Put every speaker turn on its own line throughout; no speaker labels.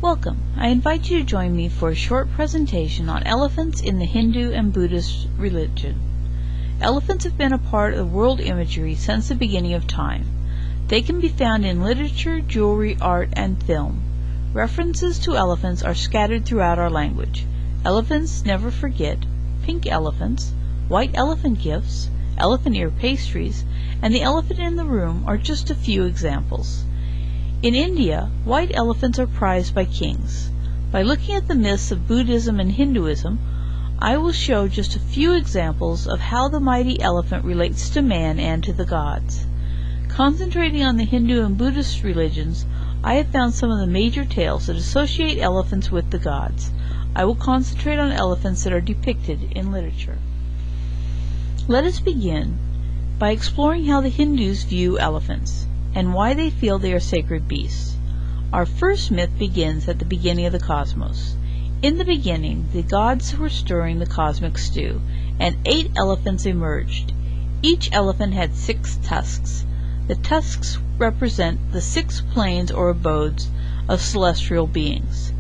Welcome. I invite you to join me for a short presentation on elephants in the Hindu and Buddhist religion. Elephants have been a part of the world imagery since the beginning of time. They can be found in literature, jewelry, art, and film. References to elephants are scattered throughout our language. Elephants never forget, pink elephants, white elephant gifts, elephant ear pastries, and the elephant in the room are just a few examples. In India, white elephants are prized by kings. By looking at the myths of Buddhism and Hinduism, I will show just a few examples of how the mighty elephant relates to man and to the gods. Concentrating on the Hindu and Buddhist religions, I have found some of the major tales that associate elephants with the gods. I will concentrate on elephants that are depicted in literature. Let us begin by exploring how the Hindus view elephants and why they feel they are sacred beasts. Our first myth begins at the beginning of the cosmos. In the beginning, the gods were stirring the cosmic stew, and 8 elephants emerged. Each elephant had 6 tusks. The tusks represent the 6 planes or abodes of celestial beings.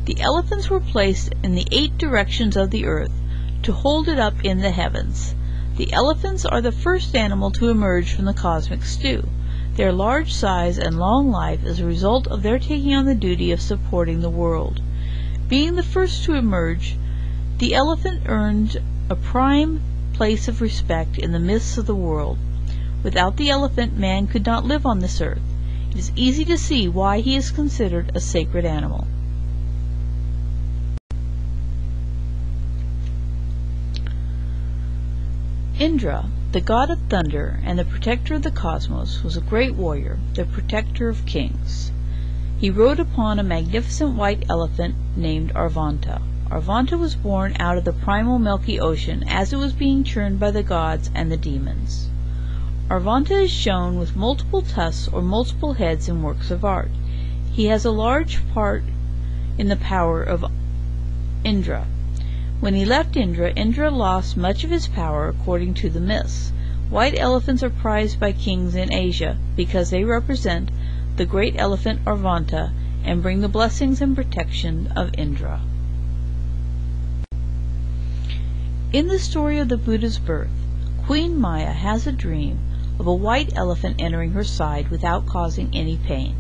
The elephants were placed in the 8 directions of the earth to hold it up in the heavens. The elephants are the first animal to emerge from the cosmic stew. Their large size and long life is a result of their taking on the duty of supporting the world. Being the first to emerge, the elephant earned a prime place of respect in the myths of the world. Without the elephant, man could not live on this earth. It is easy to see why he is considered a sacred animal. Indra, the god of thunder and the protector of the cosmos, was a great warrior, the protector of kings. He rode upon a magnificent white elephant named Arvanta. Arvanta was born out of the primal milky ocean as it was being churned by the gods and the demons. Arvanta is shown with multiple tusks or multiple heads in works of art. He has a large part in the power of Indra. When he left Indra, Indra lost much of his power according to the myths. White elephants are prized by kings in Asia because they represent the great elephant Arvanta and bring the blessings and protection of Indra. In the story of the Buddha's birth, Queen Maya has a dream of a white elephant entering her side without causing any pain.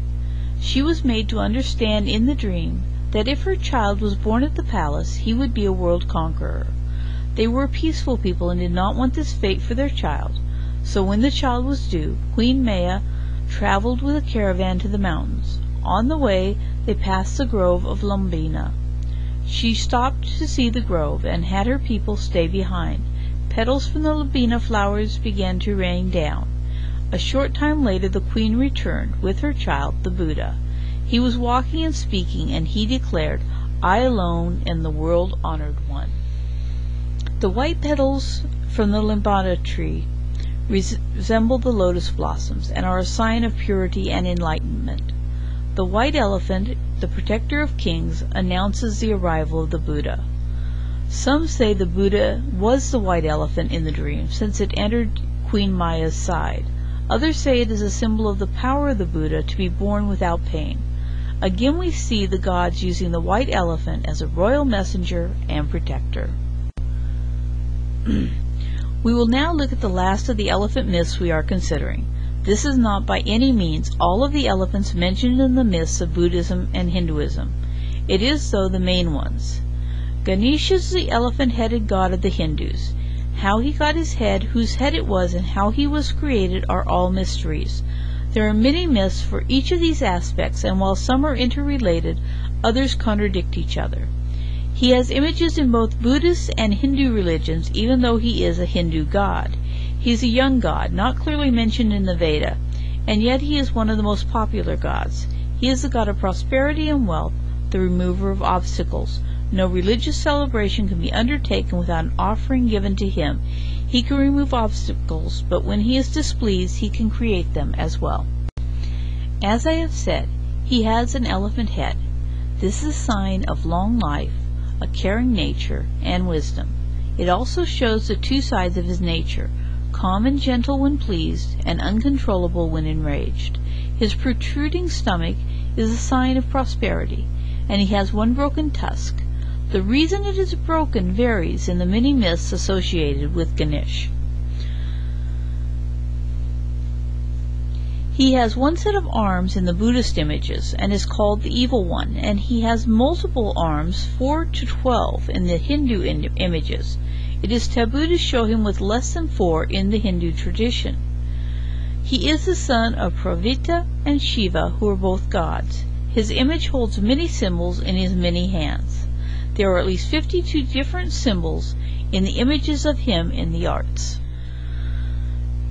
She was made to understand in the dream that if her child was born at the palace, he would be a world conqueror. They were peaceful people and did not want this fate for their child. So when the child was due, Queen Maya traveled with a caravan to the mountains. On the way, they passed the grove of Lumbina. She stopped to see the grove and had her people stay behind. Petals from the Lumbina flowers began to rain down. A short time later, the queen returned with her child, the Buddha. He was walking and speaking, and he declared, "I alone am the world-honored one." The white petals from the limbana tree resemble the lotus blossoms and are a sign of purity and enlightenment. The white elephant, the protector of kings, announces the arrival of the Buddha. Some say the Buddha was the white elephant in the dream, since it entered Queen Maya's side. Others say it is a symbol of the power of the Buddha to be born without pain. Again we see the gods using the white elephant as a royal messenger and protector. We will now look at the last of the elephant myths we are considering. This is not by any means all of the elephants mentioned in the myths of Buddhism and Hinduism. It is, though, the main ones. Ganesha is the elephant-headed god of the Hindus. How he got his head, whose head it was, and how he was created are all mysteries. There are many myths for each of these aspects, and while some are interrelated, others contradict each other. He has images in both Buddhist and Hindu religions, even though he is a Hindu god. He is a young god, not clearly mentioned in the Veda, and yet he is one of the most popular gods. He is the god of prosperity and wealth, the remover of obstacles. No religious celebration can be undertaken without an offering given to him. He can remove obstacles, but when he is displeased, he can create them as well. As I have said, he has an elephant head. This is a sign of long life, a caring nature, and wisdom. It also shows the 2 sides of his nature, calm and gentle when pleased, and uncontrollable when enraged. His protruding stomach is a sign of prosperity. and he has one broken tusk. The reason it is broken varies in the many myths associated with Ganesh. He has one set of arms in the Buddhist images and is called the Evil One, and he has multiple arms, 4 to 12, in the Hindu images. It is taboo to show him with less than 4 in the Hindu tradition. He is the son of Pravita and Shiva, who are both gods. His image holds many symbols in his many hands. There are at least 52 different symbols in the images of him in the arts.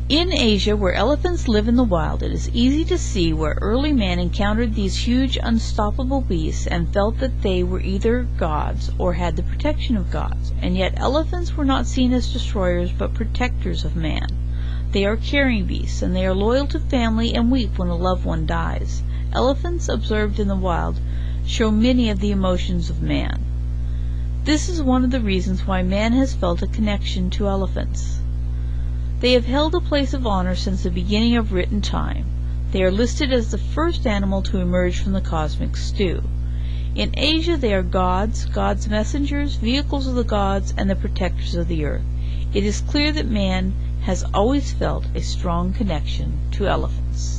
In Asia, where elephants live in the wild, it is easy to see where early man encountered these huge, unstoppable beasts and felt that they were either gods or had the protection of gods. And yet elephants were not seen as destroyers but protectors of man. They are carrying beasts, and they are loyal to family and weep when a loved one dies. Elephants observed in the wild show many of the emotions of man. This is one of the reasons why man has felt a connection to elephants. They have held a place of honor since the beginning of written time. They are listed as the first animal to emerge from the cosmic stew. In Asia they are gods, God's messengers, vehicles of the gods, and the protectors of the earth. It is clear that man has always felt a strong connection to elephants.